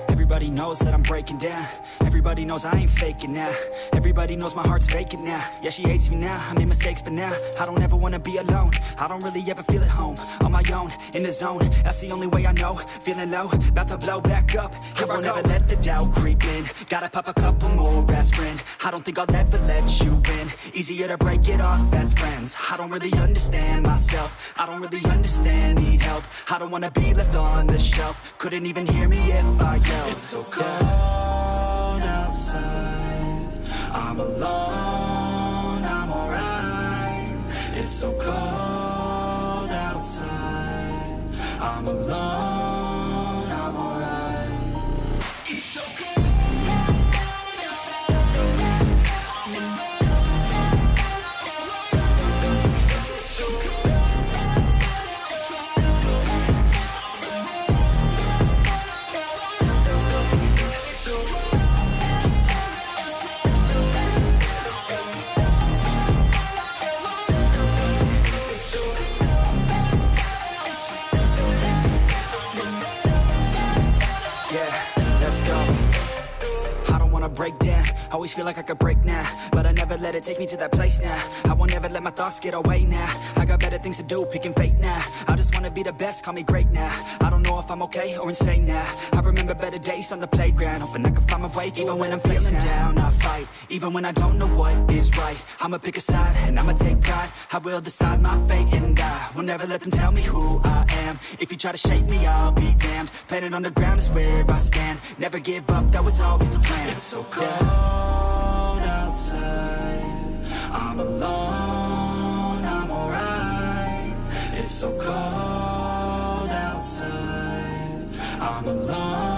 Everybody knows that I'm breaking down. Everybody knows I ain't faking now. Everybody knows my heart's vacant now. Yeah, she hates me now, I made mistakes, but now I don't ever wanna be alone. I don't really ever feel at home. On my own, in the zone, that's the only way I know. Feeling low, about to blow back up. Here I won't ever let the doubt creep in. Gotta pop a couple more aspirin. I don't think I'll ever let you in. Easier to break it off as friends. I don't really understand myself. I don't really understand, need help. I don't wanna be left on the shelf. Couldn't even hear me if I yelled. It's so cold outside, I'm alone, I'm alright. It's so cold outside, I'm alone, I'm alright. It's so cold. Break down, always feel like I could break now, but I never let it take me to that place now. I won't ever let my thoughts get away now. I got better things to do, picking fate now. I just wanna be the best, call me great now. I don't know if I'm okay or insane now. I remember better days on the playground, hoping I can find my way to even when I'm feeling down. I fight, even when I don't know what is right. I'ma pick a side, and I'ma take pride. I will decide my fate, and I will never let them tell me who I am. If you try to shake me, I'll be damned. Planet on the ground is where I stand. Never give up, that was always the plan. It's so cold outside, I'm alone, I'm alright. It's so cold outside, I'm alone.